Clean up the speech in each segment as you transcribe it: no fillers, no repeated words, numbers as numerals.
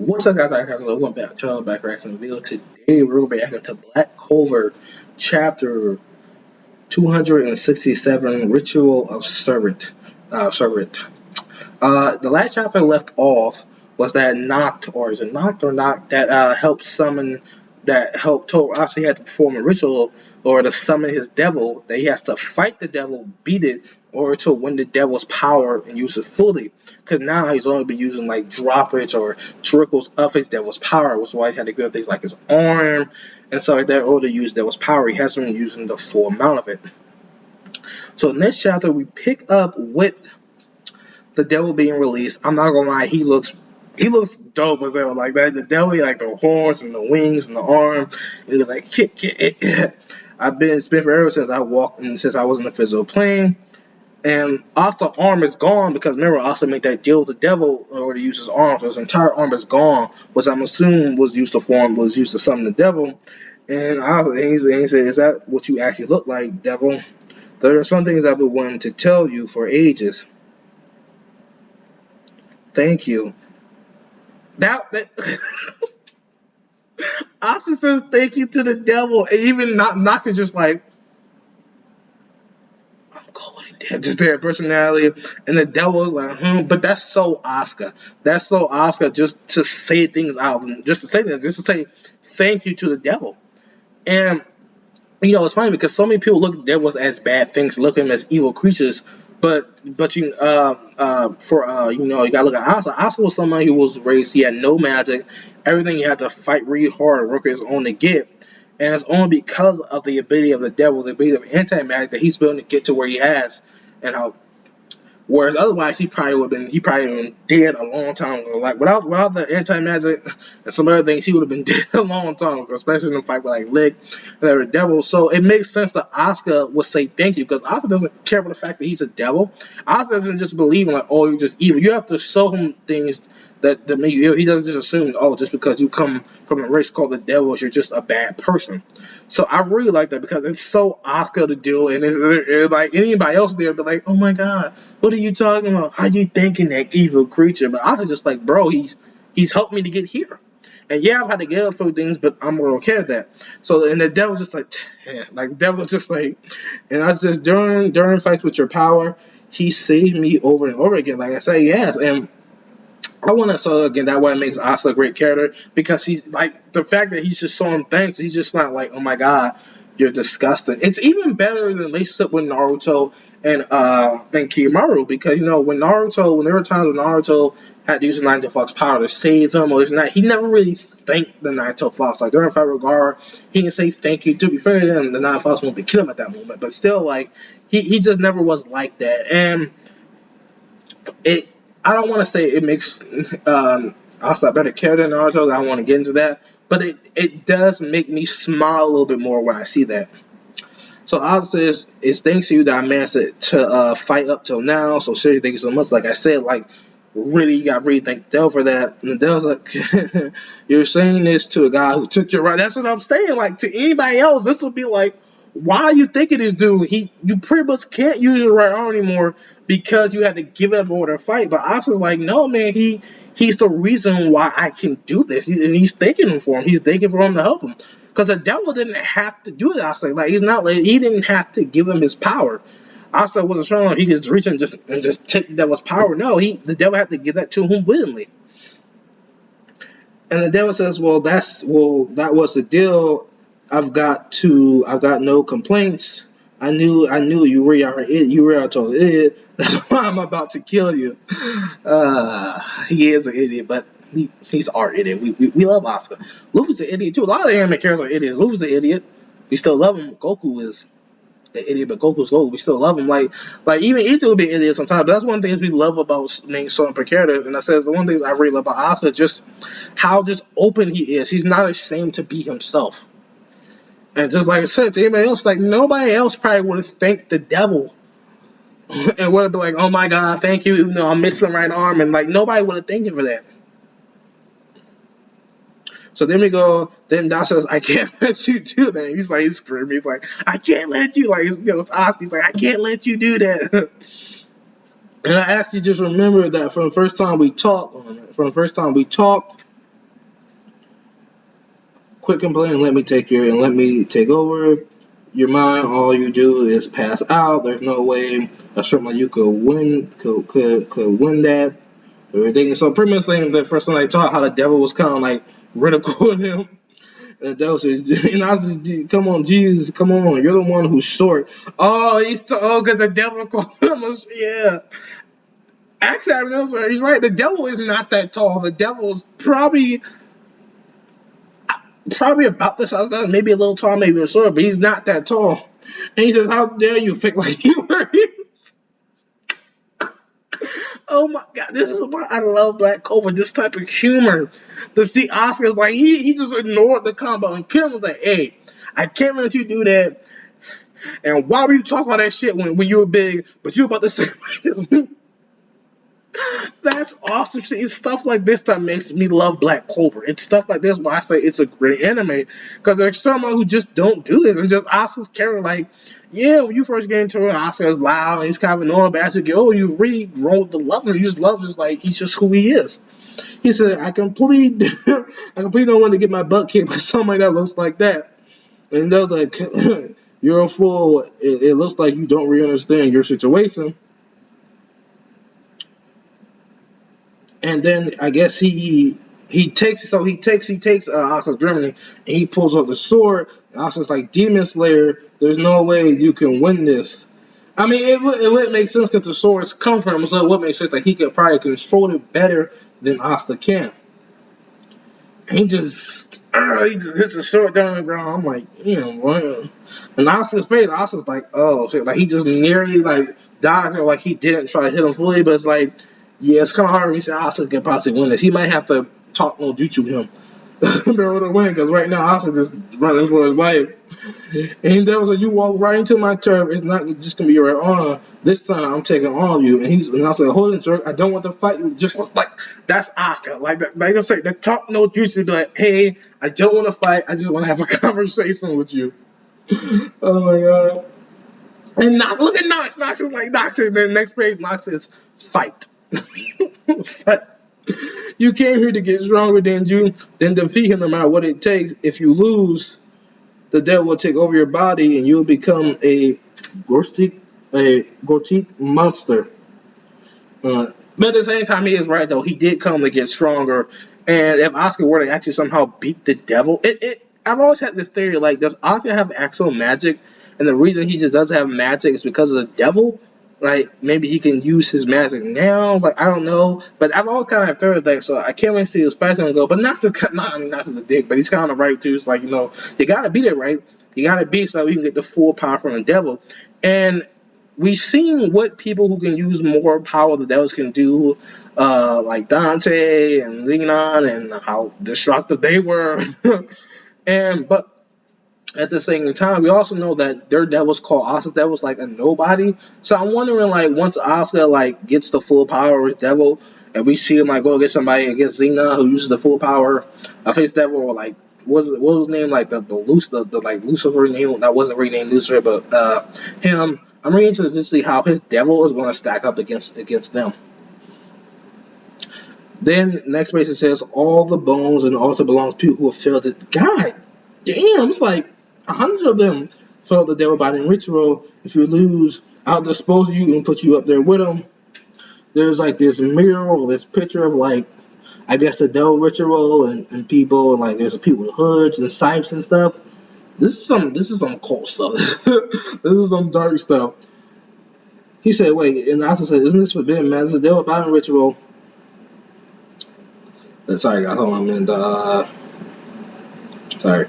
What's up, guys? Welcome back to Back Reaction Video. Today, we're going to be acting to Black Clover, chapter 267, Ritual of Servant. The last chapter left off was that knocked, or is it knocked or knocked, that helped summon, that helped told us he had to perform a ritual or to summon his devil, that he has to fight the devil, beat it, or to win the devil's power and use it fully. Because now he's only been using like droplets or trickles of his devil's power, which is why he had to give things like his arm and stuff like that, or to use devil's power. He hasn't been using the full amount of it. So in this chapter, we pick up with the devil being released. I'm not gonna lie, he looks dope as hell. Like that, the devil, like the horns and the wings and the arm. It was like kick. It's been forever since I walked and since I was in the physical plane. And Asta's arm is gone because remember Asta made that deal with the devil in order to use his arm. So his entire arm is gone, which I'm assuming was used to summon the devil. And he said, "Is that what you actually look like, devil? There are some things I've been wanting to tell you for ages. Thank you." That Asta says thank you to the devil, and even not just like I'm going there, just their personality, and the devil is like, but that's so Oscar. That's so Oscar just to say things out, and just to say thank you to the devil. And it's funny because so many people look at devils as bad things, look at them as evil creatures. But you gotta look at Asa. Asa was somebody who was raised. He had no magic. Everything he had to fight really hard and work his own to get. And it's only because of the ability of the devil, the ability of anti magic, that he's been able to get to where he has. And how Whereas otherwise he probably been dead a long time ago. Like without the anti magic and some other things, he would have been dead a long time ago, especially in the fight with like Lick and the devil. So it makes sense that Oscar would say thank you because Oscar doesn't care about the fact that he's a devil. Oscar doesn't just believe in like, oh, you're just evil. You have to show him things that make you evil. He doesn't just assume, oh, just because you come from a race called the devils, you're just a bad person. So I really like that because it's so Oscar to do, and it's like anybody else there would be like, oh my god, what are you talking about? How you thinking that evil creature? But I was just like, bro, he's helped me to get here. And yeah, I've had to give up for things, but I'm gonna care that. So and the devil's just like, like the devil's just like, and I was just during fights with your power, he saved me over and over again. Like I say, yes, and I want to so again that way it makes Asa a great character because he's like the fact that he's just showing thanks. He's just not like, oh my god, you're disgusting. It's even better than the relationship with Naruto and Kimaru because when there were times when Naruto had to use the Naruto Fox power to save him or this and that, he never really thanked the Naruto Fox. Like during Fight Regard, he didn't say thank you. To be fair to him, the Naruto Fox wanted to kill him at that moment, but still like he just never was like that. And it I don't want to say it makes Asta a better character than Naruto. I don't want to get into that, but it does make me smile a little bit more when I see that. So Asta says it's thanks to you that I managed to fight up till now. So seriously, thank you so much. Like I said, like really, you got to really thank Dell for that. And Dell's like, you're saying this to a guy who took your right. That's what I'm saying. Like to anybody else, this would be like, why are you thinking this dude? You pretty much can't use your right arm anymore because you had to give up in order to fight. But Asa's like, no man, he's the reason why I can do this. And he's thanking him for him. He's thanking for him to help him. Because the devil didn't have to do that. Asa like he's not like he didn't have to give him his power. Asa wasn't strong. He could just reach and just take the devil's power. No, the devil had to give that to him willingly. And the devil says, that was the deal. I've got no complaints. I knew you were a total idiot. That's why I'm about to kill you. He is an idiot, but he's our idiot. We love Oscar. Luffy's an idiot too. A lot of anime characters are idiots. Luffy's an idiot. We still love him. Goku is an idiot, but Goku's Goku. We still love him. Like even Ethan will be an idiot sometimes. But that's one of the things we love about main certain per character. And I says the one thing I really love about Oscar just how just open he is. He's not ashamed to be himself. And just like I said to anybody else, like nobody else probably would have thanked the devil and would have been like, "Oh my God, thank you," even though I'm missing right arm, and like nobody would have thanked him for that. So then we go. Then Doc says, "I can't let you do that." And he's screaming. He's like, "I can't let you." Like it's Oscar. He's like, "I can't let you do that." And I actually just remember that from the first time we talked. Quit complaining. Let me take over your mind. All you do is pass out. There's no way a certain like you could win that. Everything. So pretty much saying the first time I taught how the devil was kind of like ridiculing him. And the devil says, and I said, come on, Jesus, come on, you're the one who's short. Oh, because the devil called him yeah. Actually, I know, sir, he's right. The devil is not that tall. The devil is probably about the size, maybe a little tall, maybe a short, but he's not that tall. And he says, how dare you pick like you were? Oh my god, this is why I love Black Clover, this type of humor. To see Oscar's like, he just ignored the combo, and Kim was like, hey, I can't let you do that. And why were you talking all that shit when you were big, but you were about to say like this? That's awesome. See, it's stuff like this that makes me love Black Clover. It's stuff like this why I say it's a great anime. Because there's someone who just don't do this. And just Asuka's character, like, yeah, when you first get into it, Asuka is loud and he's kind of annoying, but as you get older, you really grow to love him. You just love just like he's just who he is. He said, I completely don't want to get my butt kicked by somebody that looks like that. And that was like, you're a fool. It looks like you don't really understand your situation. And then I guess he takes Asuka's Germany and he pulls out the sword. And Asuka's like, Demon Slayer, there's no way you can win this. I mean, it wouldn't make sense because the swords come from him, so it would make sense that he could probably control it better than Asuka can. And he just hits the sword down on the ground. I'm like, what? And Asuka's face, Asuka's like, oh shit, like he just nearly like died, or like he didn't try to hit him fully, but it's like, yeah, it's kind of hard for me to say Asuka can possibly win this. He might have to talk no jutsu him in order to win, because right now Asuka just running for his life. And that was like, you walk right into my turf. It's not just gonna be right on. This time I'm taking all of you. And I was like, hold on, jerk. I don't want to fight you. Just like that's Asuka. Like I said, the talk no jutsu. Be like, hey, I don't want to fight. I just want to have a conversation with you. Oh my god. And look at Nox. Nox is like Nox. And then next page, Nox says fight. You came here to get stronger than you, then defeat him no matter what it takes. If you lose, the devil will take over your body and you'll become a Gortik monster. But at the same time, he is right though. He did come to get stronger, and if Asuka were to actually somehow beat the devil, I've always had this theory like, does Asuka have actual magic? And the reason he just doesn't have magic is because of the devil. Like maybe he can use his magic now. Like I don't know, but I've always kind of heard that, so I can't really see his spice gonna go. But not just a dick, but he's kind of right too. It's like you gotta beat it right. You gotta beat so you can get the full power from the devil. And we've seen what people who can use more power the devils can do, like Dante and Xenon, and how destructive they were. But at the same time, we also know that their devils called Asuka devils like a nobody. So I'm wondering, like, once Asuka like gets the full power of his devil, and we see him like go against somebody against Xena who uses the full power of his devil, or like what was his name, like the like Lucifer name that wasn't renamed Lucifer, but him. I'm really interested to see how his devil is going to stack up against them. Then next page it says all the bones and the altar belongs to people who have failed it. God damn, it's like 100 of them failed the devil binding ritual. If you lose, I'll dispose of you and put you up there with them. There's like this mural, this picture of like, I guess the devil ritual and people, and like there's people with hoods and sipes and stuff. This is some cult stuff. This is some dark stuff. He said, wait, and Asta said, isn't this forbidden, man? It's a devil binding ritual. Sorry, guys, hold on, man. Sorry.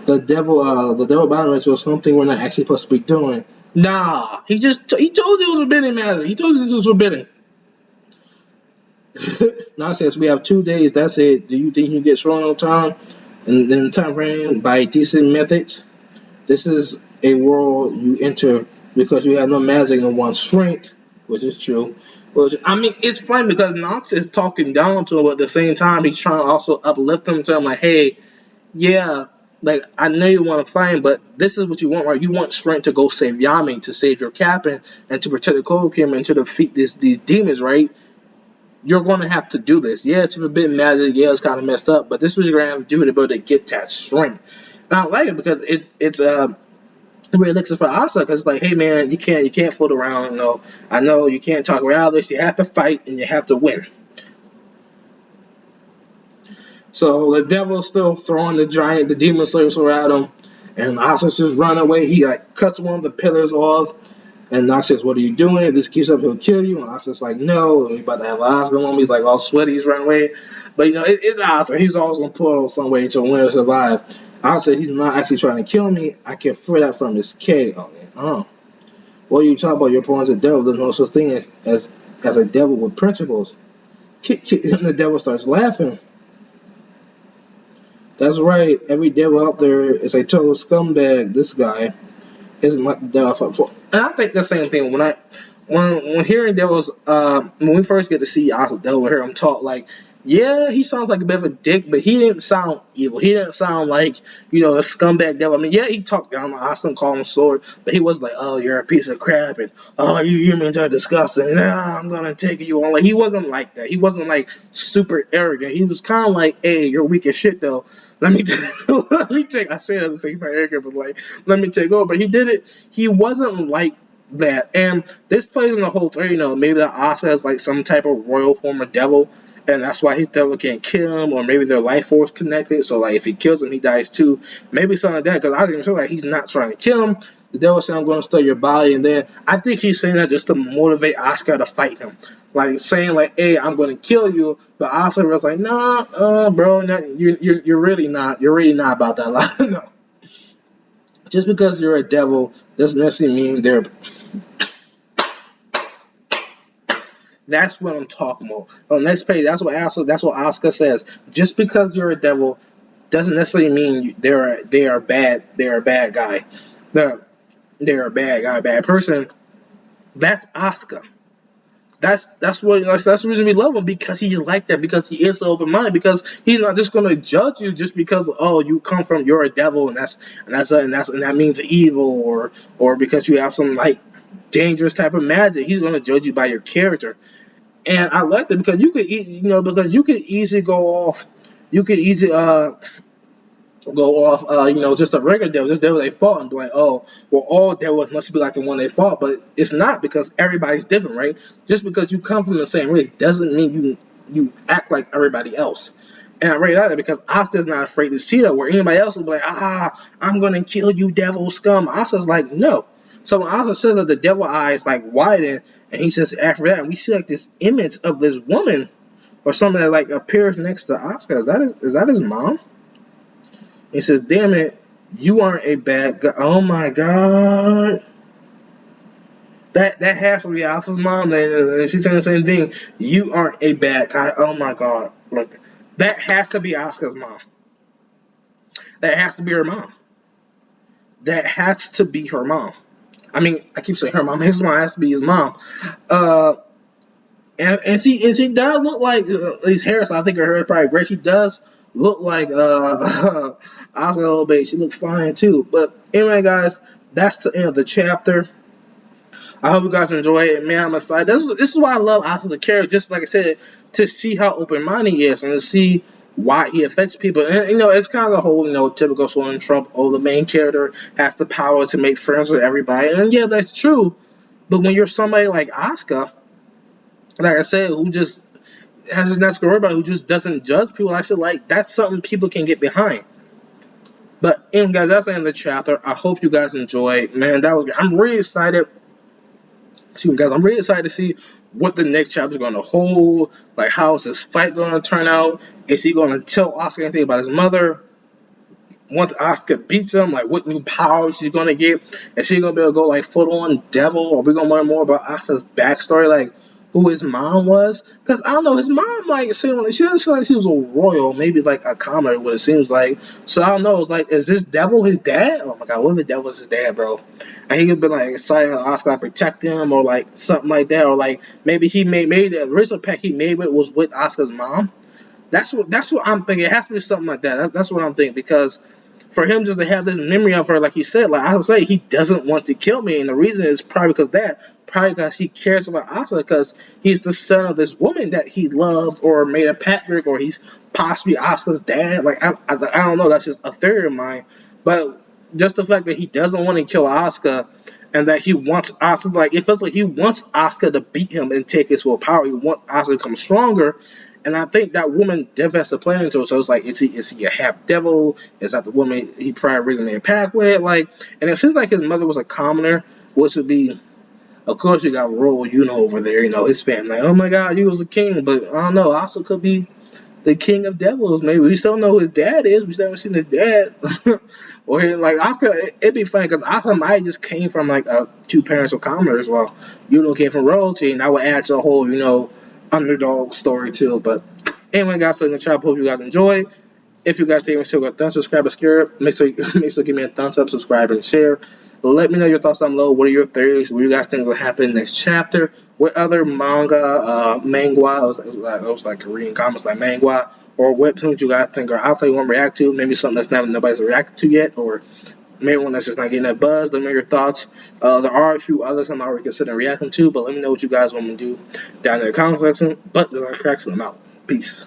The devil binding ritual is something we're not actually supposed to be doing. Nah, he told you it was forbidden, man. He told you this was forbidden. Nonsense. We have 2 days. That's it. Do you think you can get strong on time? And then time frame by decent methods. This is a world you enter because you have no magic and one strength, which is true. Which, I mean, it's funny because Nox is talking down to him, but at the same time, he's trying to also uplift him to him, like, hey, yeah, like, I know you want to fight, but this is what you want, right? You want strength to go save Yami, to save your captain, and to protect the Clover Kingdom, and to defeat these demons, right? you're going to have to do this. Yeah, it's a bit magic. Yeah, it's kind of messed up, but this is what you're going to have to do to be able to get that strength. And I like it because it's really looks for Asta because it's like, hey man, you can't fool around. I know you can't talk around this. You have to fight and you have to win. So the devil's still throwing the demon slayers around him, and Asta's just running away. He like cuts one of the pillars off. And Nox says, "What are you doing? If this keeps up, he'll kill you." And Asta's like, "No." And we about to have Oscar on him. He's like all sweaty. He's running away. But it's Oscar. He's always gonna pull some way to win or survive. Oscar, he's not actually trying to kill me. I can feel that from his K. Oh, what are you talking about? Your opponent's a devil. There's no such thing as a devil with principles. And the devil starts laughing. That's right. Every devil out there is a total scumbag. This guy isn't like the devil for. And I think the same thing when hearing devils. When we first get to see Oscar Devil, hear him talk like. Yeah, he sounds like a bit of a dick, but he didn't sound evil. He didn't sound like, a scumbag devil. I mean, yeah, he talked down. I still call him sword, but he was like, "Oh, you're a piece of crap," and "Oh, you humans are disgusting." Nah, I'm gonna take you on. Like he wasn't like that. He wasn't like super arrogant. He was kind of like, "Hey, you're weak as shit, though. Let me let me take." I say that to say he's not arrogant, but like, let me take over. But he did it. He wasn't like that, and this plays in the whole thing. Maybe the Asa has like some type of royal form of devil and that's why his devil can't kill him, or maybe their life force connected. So like if he kills him, he dies too. Maybe something like that. Because I didn't feel like he's not trying to kill him. The devil said, "I'm going to steal your body," and then I think he's saying that just to motivate Oscar to fight him, like saying like, "Hey, I'm going to kill you," but Oscar was like, "Nah, bro, you're really not. You're really not about that life." No, just because you're a devil doesn't necessarily mean they're. That's what I'm talking about. On the next page, that's what Oscar says. Just because you're a devil doesn't necessarily mean they are bad. They're a bad guy. They're, they're a bad guy, a bad person. That's Oscar. That's the reason we love him because he's like that because he is so open minded because he's not just gonna judge you just because you come from you're a devil and that means evil or because you have some like dangerous type of magic. He's gonna judge you by your character. And I like that because because you could easily go off. You could easily go off. Just a regular devil, just devil they fought, and be like, oh, well, all devils must be like the one they fought, but it's not because everybody's different, right? Just because you come from the same race doesn't mean you act like everybody else. And I really like that because Asta's not afraid to see that where anybody else will be like, I'm gonna kill you, devil scum. Asta's like, no. So when Asta says that the devil eyes like widen, and he says after that, and we see like this image of this woman or something that like appears next to Oscar. Is that his mom? He says, "Damn it, you aren't a bad guy." Oh my god. That has to be Oscar's mom. And she's saying the same thing. You aren't a bad guy. Oh my god. Look, that has to be Oscar's mom. That has to be her mom. That has to be her mom. I mean, I keep saying her mom. His mom has to be his mom. Uh, and she does look like at least hair. So I think her hair is probably great. She does look like Oscar a little bit. She looks fine too. But anyway, guys, that's the end of the chapter. I hope you guys enjoy it. Man, I'm excited. This is why I love Oscar the character. Just like I said, to see how open-minded he is and to see why he affects people. And it's kind of the whole typical sort of Trump. Oh, the main character has the power to make friends with everybody. And yeah, that's true. But when you're somebody like Oscar, like I said, who just has his not to worry about, who just doesn't judge people, I said like that's something people can get behind. But anyway, guys, that's the end of the chapter. I hope you guys enjoyed. Man, that was good. I'm really excited. Excuse me, guys. I'm really excited to see what the next chapter is going to hold. Like, how is this fight going to turn out? Is he going to tell Oscar anything about his mother? Once Oscar beats him, like what new powers she's gonna get? Is she gonna be able to go like full on devil? Or are we gonna learn more about Oscar's backstory, like who his mom was? Because I don't know, his mom like seemed like she doesn't seem like she was a royal, maybe like a common, what it seems like. So I don't know. It's like, is this devil his dad? Oh my god, what if the devil's his dad, bro? And he could be like excited Oscar to protect him, or like something like that, or like maybe he made the original pact he made was with Oscar's mom. That's what I'm thinking. It has to be something like that. That's what I'm thinking because for him just to have this memory of her, like he said, like I would say, he doesn't want to kill me, and the reason is probably because of that. probably because he cares about Asta because he's the son of this woman that he loved or made a pact with, or he's possibly Asta's dad. Like I don't know. That's just a theory of mine. But just the fact that he doesn't want to kill Asuka and that he wants Asuka, like it feels like he wants Asuka to beat him and take his full power. He wants Asuka to become stronger. And I think that woman definitely has a plan into it. So it's like, is he a half devil? Is that the woman he probably originally in pact with? Like, and it seems like his mother was a commoner, which would be, of course, you got royal, over there, his family. Like, oh my God, he was a king, but I don't know. Also, could be the king of devils. Maybe we still don't know who his dad is. We still haven't seen his dad. Or like Oscar, it'd be funny because Oscar might just came from like two parents of commoners. Well, came from royalty, and that would add to the whole underdog story too. But anyway, guys, so in the chat, hope you guys enjoy. If you guys think still got done, subscribe and share. Make sure you give me a thumbs up, subscribe and share. Let me know your thoughts down below. What are your theories? What do you guys think will happen next chapter? What other manga, mangua, it was like Korean comics like mangua, or webtoons you guys think are out there you want to react to? Maybe something that's nobody's reacted to yet, or maybe one that's just not getting that buzz. Let me know your thoughts. There are a few others I'm already considering reacting to, but let me know what you guys want me to do down in the comment section. But there's our cracks, and I'm out. Peace.